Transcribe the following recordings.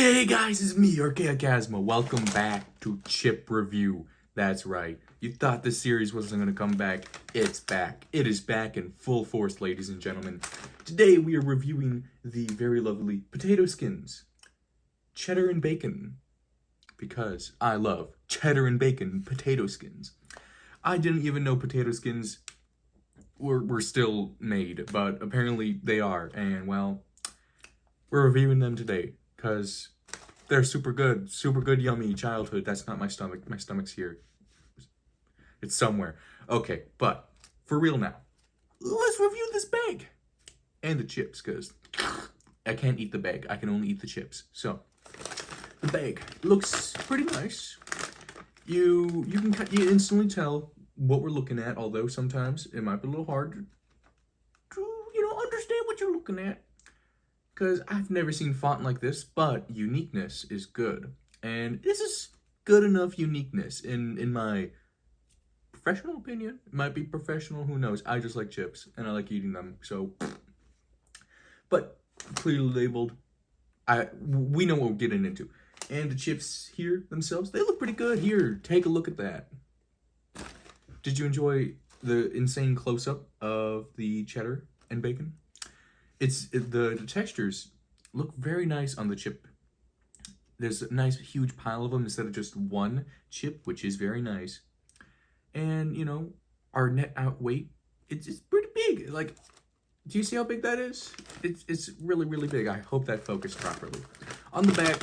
Hey guys, it's me, Archaea Chasma. Welcome back to Chip Review. That's right. You thought this series wasn't going to come back. It's back. It is back in full force, ladies and gentlemen. Today we are reviewing the very lovely potato skins. Cheddar and Bacon. Because I love cheddar and bacon potato skins. I didn't even know potato skins were still made, but apparently they are. And well, we're reviewing them today. Because they're super good, yummy childhood. That's not my stomach. My stomach's here. It's somewhere. Okay, but for real now, let's review this bag. And the chips, because I can't eat the bag. I can only eat the chips. So, the bag looks pretty nice. You can instantly tell what we're looking at, although sometimes it might be a little hard to, understand what you're looking at. Because I've never seen font like this, but uniqueness is good. And this is good enough uniqueness in my professional opinion. It might be professional, who knows. I just like chips, and I like eating them, so. But clearly labeled, we know what we're getting into. And the chips here themselves, they look pretty good. Here, take a look at that. Did you enjoy the insane close-up of the cheddar and bacon? The textures look very nice on the chip. There's a nice huge pile of them instead of just one chip, which is very nice. And, our net out weight, it's pretty big. Like, do you see how big that is? It's really, really big. I hope that focused properly. On the back,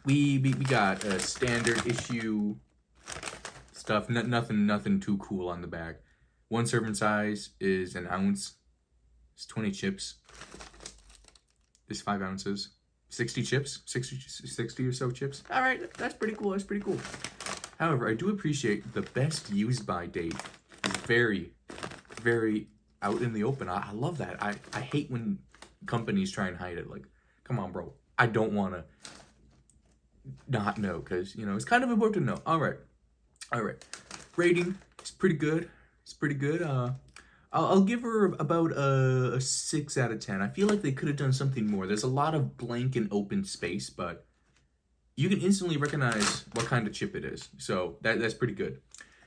we got a standard issue stuff. Nothing too cool on the back. One serving size is an ounce. It's 20 chips. There's 5 ounces. 60 chips. 60 or so chips. All right, that's pretty cool. That's pretty cool. However, I do appreciate the best used by date is very, very out in the open. I love that. I hate when companies try and hide it. Like, come on, bro. I don't want to not know because, it's kind of important to know. All right. Rating is pretty good. It's pretty good. I'll give her about a 6 out of 10. I feel like they could have done something more. There's a lot of blank and open space, but you can instantly recognize what kind of chip it is. So that's pretty good.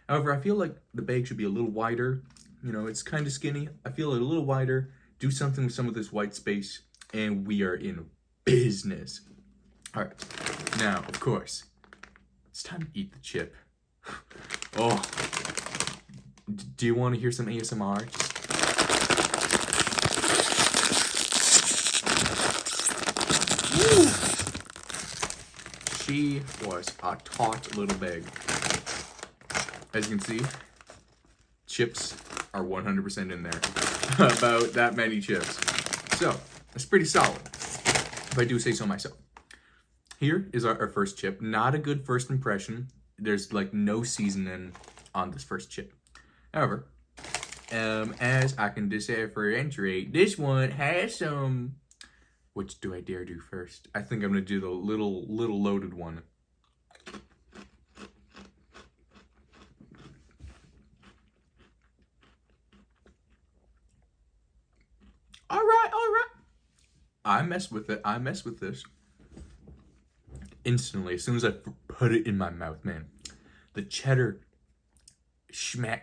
However, I feel like the bag should be a little wider. It's kind of skinny. I feel it a little wider. Do something with some of this white space, and we are in business. All right. Now, of course, it's time to eat the chip. Oh. Do you want to hear some ASMR? Woo! She was a taut little bag. As you can see, chips are 100% in there. About that many chips. So, it's pretty solid, if I do say so myself. Here is our first chip. Not a good first impression. There's like no seasoning on this first chip. However, as I can differentiate, this one has some. Which do I dare do first? I think I'm gonna do the little loaded one. All right. I mess with it. I mess with this. Instantly, as soon as I put it in my mouth, man, the cheddar.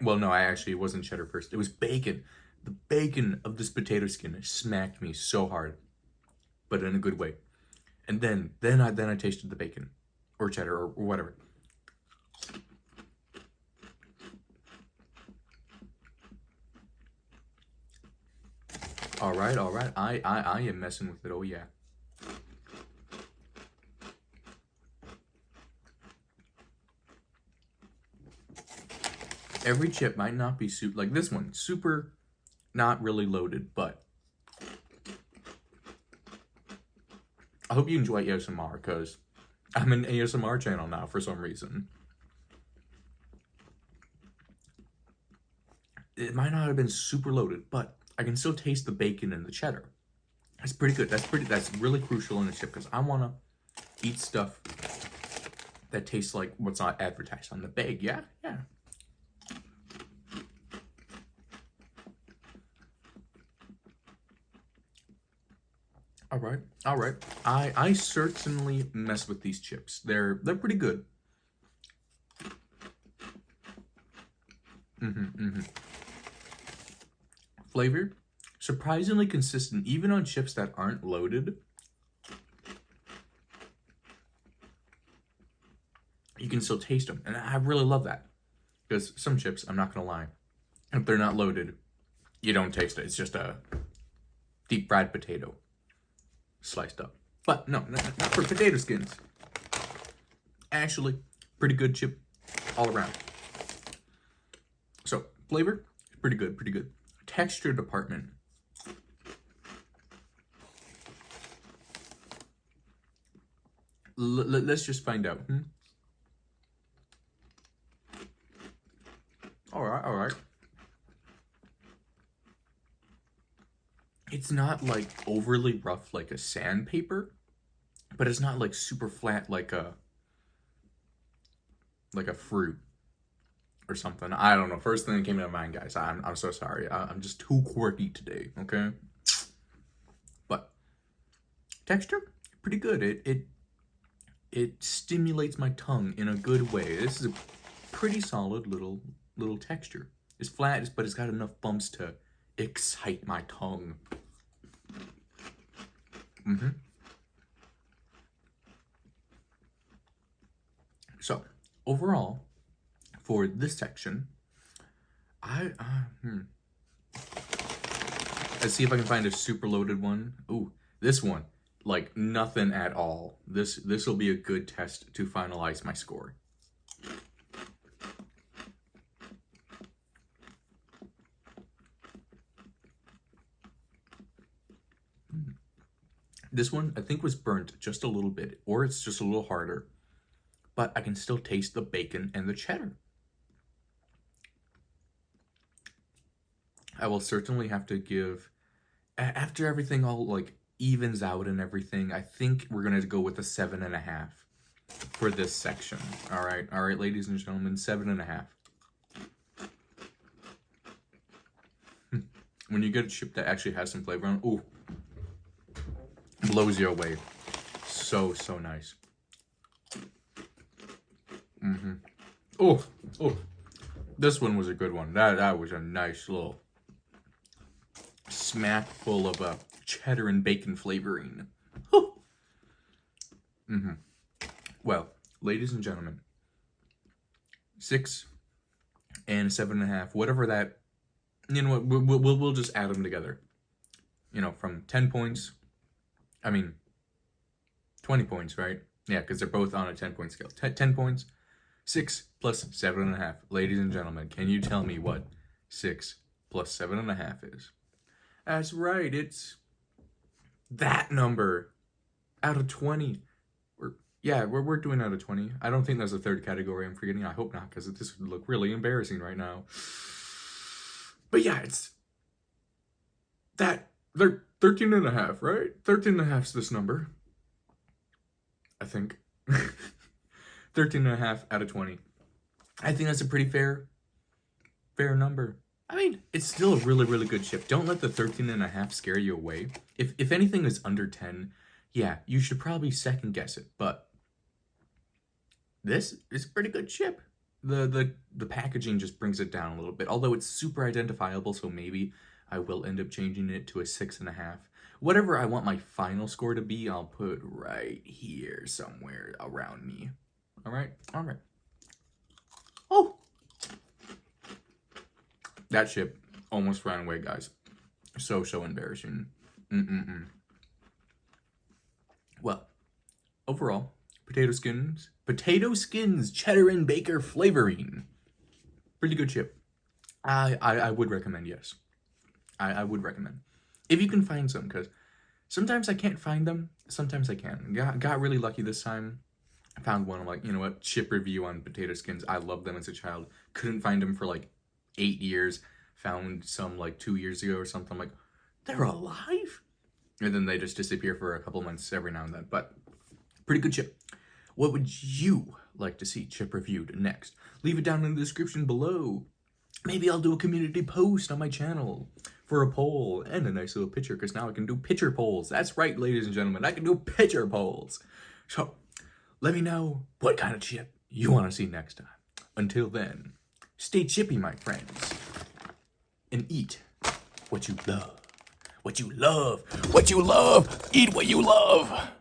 Well, no, it wasn't cheddar first. It was bacon. The bacon of this potato skin smacked me so hard, but in a good way. And then I tasted the bacon, or cheddar, or whatever. All right. I am messing with it. Oh yeah. Every chip might not be like this one, super not really loaded, but I hope you enjoy ASMR because I'm an ASMR channel now for some reason. It might not have been super loaded, but I can still taste the bacon and the cheddar. That's pretty good. That's really crucial in a chip because I want to eat stuff that tastes like what's not advertised on the bag. Yeah. All right, all right. I certainly mess with these chips. They're pretty good. Flavor, surprisingly consistent, even on chips that aren't loaded. You can still taste them, and I really love that. Because some chips, I'm not gonna lie, if they're not loaded, you don't taste it. It's just a deep fried potato sliced up. But no, not for potato skins. Actually, pretty good chip all around. So, flavor, pretty good, pretty good. Texture department. Let's just find out. All right, all right. It's not like overly rough like a sandpaper, but it's not like super flat like a fruit or something. I don't know. First thing that came to mind, guys. I'm so sorry. I'm just too quirky today. Okay. But texture, pretty good. It stimulates my tongue in a good way. This is a pretty solid little texture. It's flat, but it's got enough bumps to excite my tongue. So overall, for this section, let's see if I can find a super loaded one. Ooh, this one, like nothing at all. This will be a good test to finalize my score. This one, I think, was burnt just a little bit, or it's just a little harder, but I can still taste the bacon and the cheddar. I will certainly have to give, after everything all like evens out and everything, I think we're gonna go with a 7.5 for this section. All right, ladies and gentlemen, 7.5. When you get a chip that actually has some flavor on it, ooh, blows you away. So nice. Oh, this one was a good one. That was a nice little smack full of cheddar and bacon flavoring. Well, ladies and gentlemen, 6 and 7.5, whatever that. You know what? We'll just add them together. You know, from 10 points. I mean, 20 points, right? Yeah, because they're both on a 10-point scale. 10 points, 6 plus 7.5. Ladies and gentlemen, can you tell me what 6 plus 7.5 is? That's right, it's that number out of 20. We're doing out of 20. I don't think there's a third category I'm forgetting. I hope not, because this would look really embarrassing right now. But yeah, it's that. They're 13.5, right? 13.5 is this number. I think. 13.5 out of 20. I think that's a pretty fair number. I mean, it's still a really good chip. Don't let the 13.5 scare you away. If anything is under 10, yeah, you should probably second guess it. But this is a pretty good chip. The packaging just brings it down a little bit. Although it's super identifiable, so maybe I will end up changing it to a 6.5. Whatever I want my final score to be, I'll put right here somewhere around me. All right. Oh, that chip almost ran away, guys. So embarrassing. Well, overall, potato skins, cheddar and bacon flavoring. Pretty good chip. I would recommend, yes. I would recommend. If you can find some, because sometimes I can't find them, sometimes I can. Got really lucky this time. I found one. I'm like, you know what? Chip review on potato skins. I loved them as a child. Couldn't find them for like 8 years. Found some like 2 years ago or something. I'm like, they're alive? And then they just disappear for a couple months every now and then. But pretty good chip. What would you like to see chip reviewed next? Leave it down in the description below. Maybe I'll do a community post on my channel for a poll and a nice little picture, because now I can do picture polls. That's right, ladies and gentlemen, I can do picture polls. So let me know what kind of chip you want to see next time. Until then, stay chippy, my friends, and eat what you love. What you love. What you love. Eat what you love.